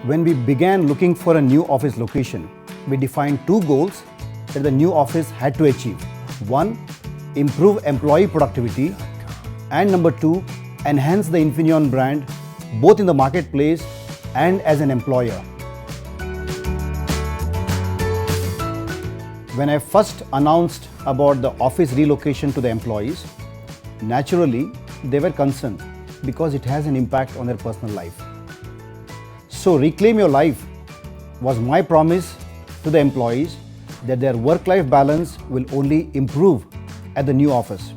When we began looking for a new office location, we defined two goals that the new office had to achieve. One, improve employee productivity, and number two, enhance the Infineon brand both in the marketplace and as an employer. When I first announced about the office relocation to the employees, naturally they were concerned because it has an impact on their personal life. So Reclaim Your Life was my promise to the employees that their work-life balance will only improve at the new office.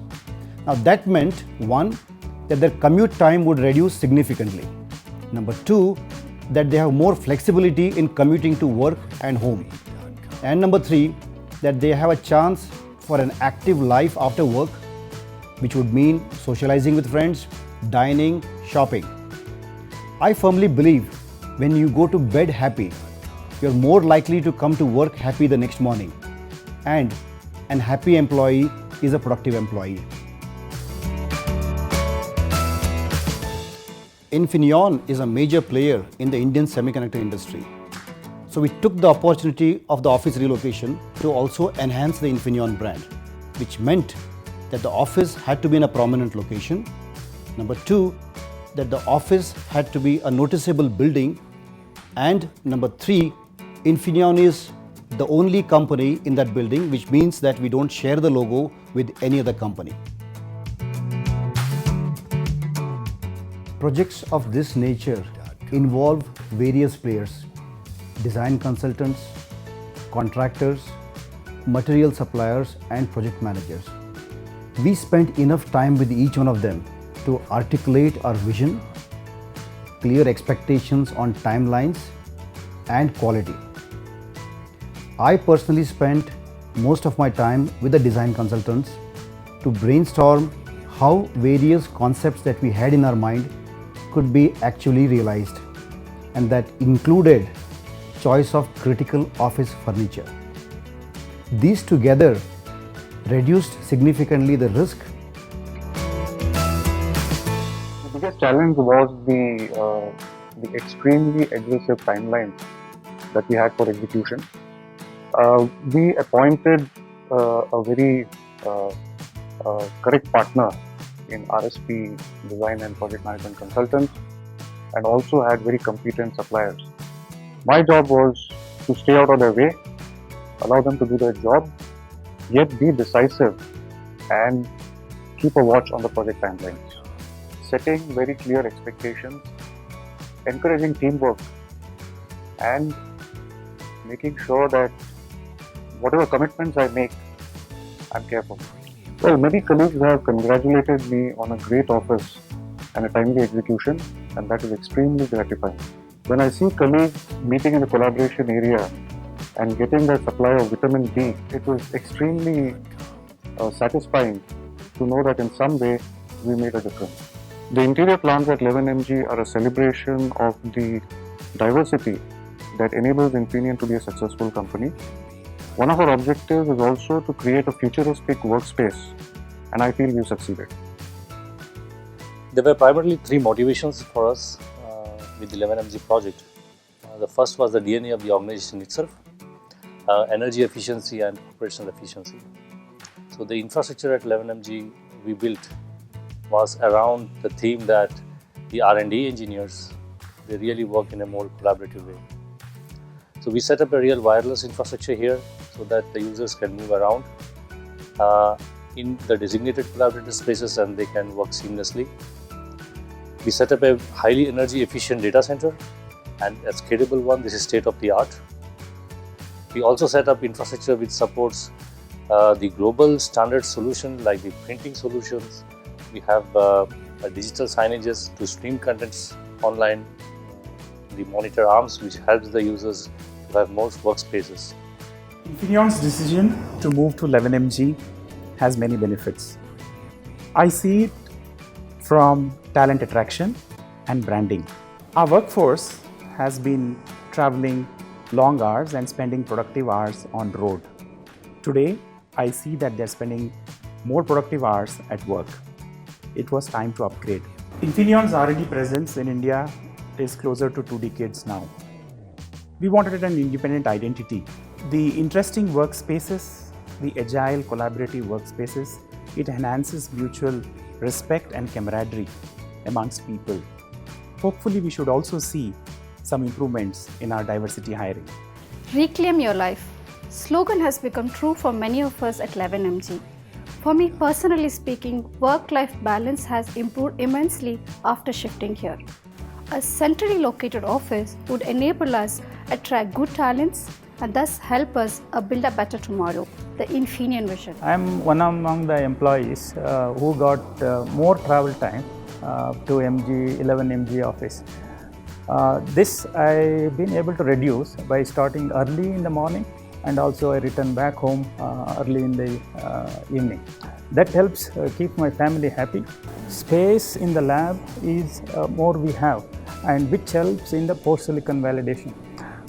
Now that meant, one, that their commute time would reduce significantly. Number two, that they have more flexibility in commuting to work and home. And number three, that they have a chance for an active life after work, which would mean socializing with friends, dining, shopping. I firmly believe when you go to bed happy, you're more likely to come to work happy the next morning. And an happy employee is a productive employee. Infineon is a major player in the Indian semiconductor industry. So we took the opportunity of the office relocation to also enhance the Infineon brand, which meant that the office had to be in a prominent location. Number two, that the office had to be a noticeable building. And number three, Infineon is the only company in that building, which means that we don't share the logo with any other company. Projects of this nature involve various players: design consultants, contractors, material suppliers, and project managers. We spent enough time with each one of them to articulate our vision, clear expectations on timelines, and quality. I personally spent most of my time with the design consultants to brainstorm how various concepts that we had in our mind could be actually realized, and that included choice of critical office furniture. These together reduced significantly the risk. The biggest challenge was the extremely aggressive timeline that we had for execution. We appointed a very correct partner in RSP, design and project management consultants, and also had very competent suppliers. My job was to stay out of their way, allow them to do their job, yet be decisive and keep a watch on the project timelines. Setting very clear expectations, encouraging teamwork, and making sure that whatever commitments I make, I'm careful. Well, many colleagues have congratulated me on a great office and a timely execution, and that is extremely gratifying. When I see colleagues meeting in the collaboration area and getting the supply of vitamin D, it was extremely satisfying to know that in some way we made a difference. The interior plans at 11mg are a celebration of the diversity that enables Infineon to be a successful company. One of our objectives is also to create a futuristic workspace, and I feel we've succeeded. There were primarily three motivations for us with the 11mg project. The first was the DNA of the organization itself, energy efficiency and operational efficiency. So the infrastructure at 11mg we built was around the theme that the R&D engineers, they really work in a more collaborative way. So we set up a real wireless infrastructure here so that the users can move around in the designated collaborative spaces and they can work seamlessly. We set up a highly energy efficient data center and a scalable one. This is state of the art. We also set up infrastructure which supports the global standard solution like the printing solutions. We have digital signages to stream contents online, the monitor arms which helps the users to have more workspaces. Infineon's decision to move to 11mg has many benefits. I see it from talent attraction and branding. Our workforce has been traveling long hours and spending productive hours on road. Today, I see that they're spending more productive hours at work. It was time to upgrade. Infineon's R&D presence in India is closer to 2 decades now. We wanted an independent identity. The interesting workspaces, the agile collaborative workspaces, it enhances mutual respect and camaraderie amongst people. Hopefully, we should also see some improvements in our diversity hiring. Reclaim your life. Slogan has become true for many of us at 11MG. For me personally speaking, work-life balance has improved immensely after shifting here. A centrally located office would enable us attract good talents and thus help us build a better tomorrow, the Infineon vision. I am one among the employees who got more travel time to 11MG office. This I've been able to reduce by starting early in the morning, and also I return back home early in the evening. That helps keep my family happy. Space in the lab is more we have, and which helps in the post-silicon validation.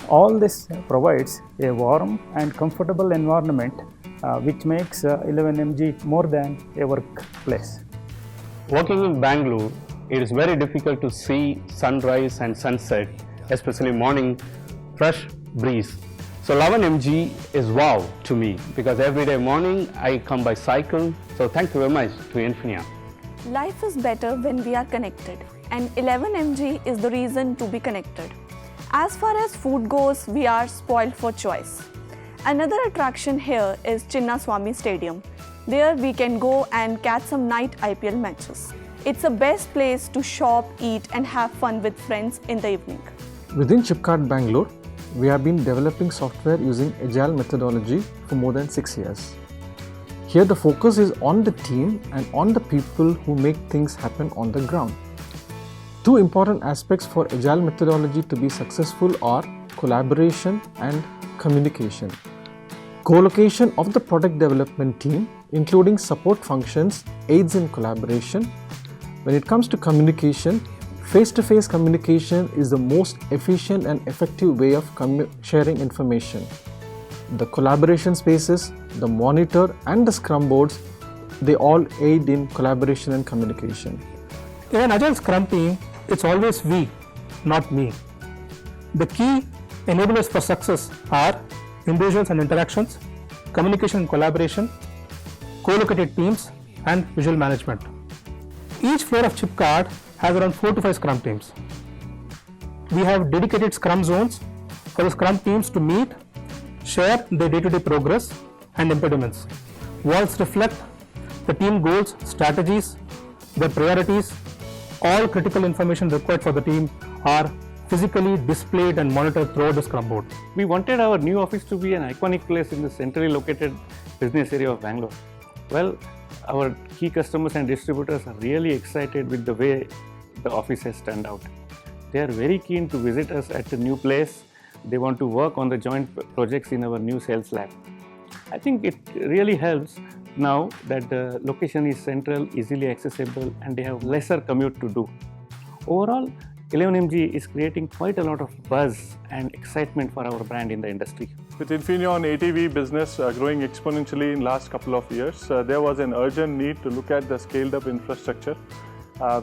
All this provides a warm and comfortable environment which makes 11MG more than a workplace. Working in Bangalore, it is very difficult to see sunrise and sunset, especially morning fresh breeze. So 11MG is wow to me because every day morning I come by cycle. So thank you very much to Infineon. Life is better when we are connected, and 11MG is the reason to be connected. As far as food goes, we are spoiled for choice. Another attraction here is Chinnaswamy Stadium. There we can go and catch some night IPL matches. It's the best place to shop, eat and have fun with friends in the evening. Within Chipcart Bangalore, we have been developing software using agile methodology for more than 6 years. Here the focus is on the team and on the people who make things happen on the ground. Two important aspects for agile methodology to be successful are collaboration and communication. Co-location of the product development team, including support functions, aids in collaboration. When it comes to communication, face-to-face communication is the most efficient and effective way of sharing information. The collaboration spaces, the monitor and the scrum boards, they all aid in collaboration and communication. In an agile scrum team, it's always we, not me. The key enablers for success are individuals and interactions, communication and collaboration, co-located teams, and visual management. Each floor of Chipcart has around 4 to 5 scrum teams. We have dedicated scrum zones for the scrum teams to meet, share their day-to-day progress and impediments. Walls reflect the team goals, strategies, their priorities. All critical information required for the team are physically displayed and monitored throughout the scrum board. We wanted our new office to be an iconic place in the centrally located business area of Bangalore. Well, our key customers and distributors are really excited with the way the office has turned out. They are very keen to visit us at the new place. They want to work on the joint projects in our new sales lab. I think it really helps now that the location is central, easily accessible, and they have lesser commute to do. Overall, 11MG is creating quite a lot of buzz and excitement for our brand in the industry. With Infineon ATV business growing exponentially in last couple of years, there was an urgent need to look at the scaled up infrastructure,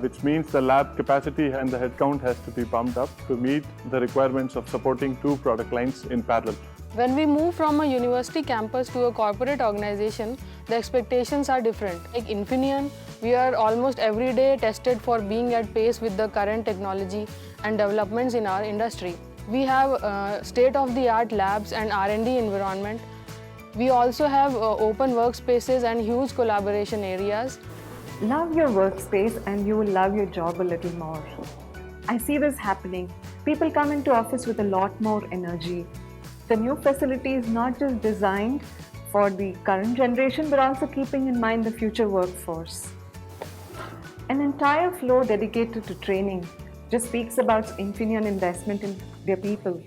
which means the lab capacity and the headcount has to be bumped up to meet the requirements of supporting 2 product lines in parallel. When we move from a university campus to a corporate organization, the expectations are different. Like Infineon, we are almost every day tested for being at pace with the current technology and developments in our industry. We have state-of-the-art labs and R&D environment. We also have open workspaces and huge collaboration areas. Love your workspace and you will love your job a little more. I see this happening. People come into office with a lot more energy. The new facility is not just designed for the current generation but also keeping in mind the future workforce. An entire floor dedicated to training just speaks about Infineon investment in their people.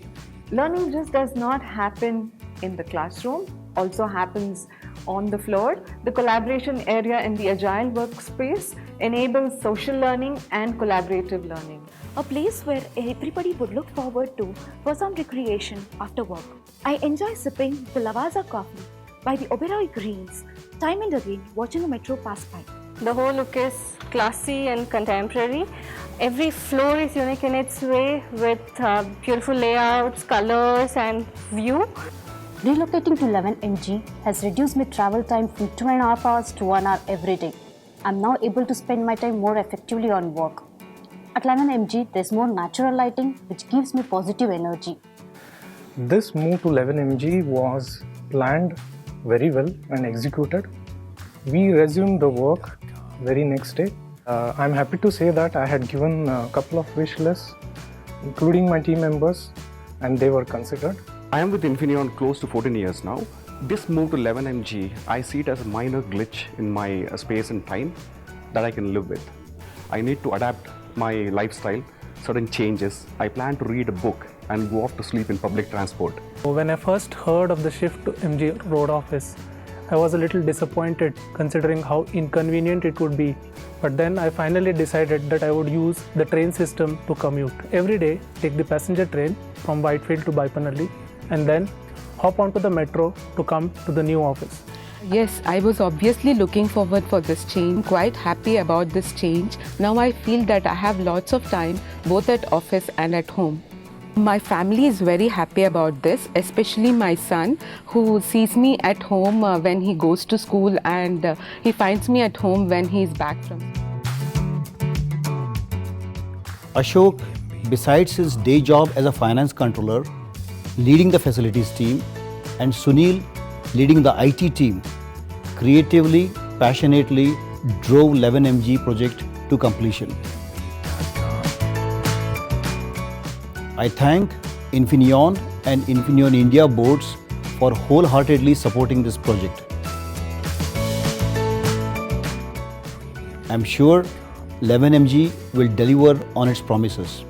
Learning just does not happen in the classroom, also happens on the floor. The collaboration area in the agile workspace enables social learning and collaborative learning. A place where everybody would look forward to for some recreation after work. I enjoy sipping the Lavazza coffee by the Oberoi Greens, time and again watching a metro pass by. The whole look is classy and contemporary. Every floor is unique in its way with beautiful layouts, colors and view. Relocating to 11MG has reduced my travel time from 2.5 hours to 1 hour every day. I'm now able to spend my time more effectively on work. At 11MG, there's more natural lighting which gives me positive energy. This move to 11MG was planned very well and executed. We resumed the work very next day. I'm happy to say that I had given a couple of wish lists, including my team members, and they were considered. I am with Infineon close to 14 years now. This move to 11MG, I see it as a minor glitch in my space and time that I can live with. I need to adapt my lifestyle, certain changes. I plan to read a book and go off to sleep in public transport. When I first heard of the shift to MG Road office, I was a little disappointed considering how inconvenient it would be. But then I finally decided that I would use the train system to commute. Every day, take the passenger train from Whitefield to Baipanalli and then hop onto the metro to come to the new office. Yes, I was obviously looking forward for this change. Quite happy about this change. Now I feel that I have lots of time both at office and at home. My family is very happy about this, especially my son who sees me at home when he goes to school and he finds me at home when he is back from school. Ashok, besides his day job as a finance controller, leading the facilities team, and Sunil, leading the IT team, creatively, passionately drove 11MG project to completion. I thank Infineon and Infineon India boards for wholeheartedly supporting this project. I'm sure 11MG will deliver on its promises.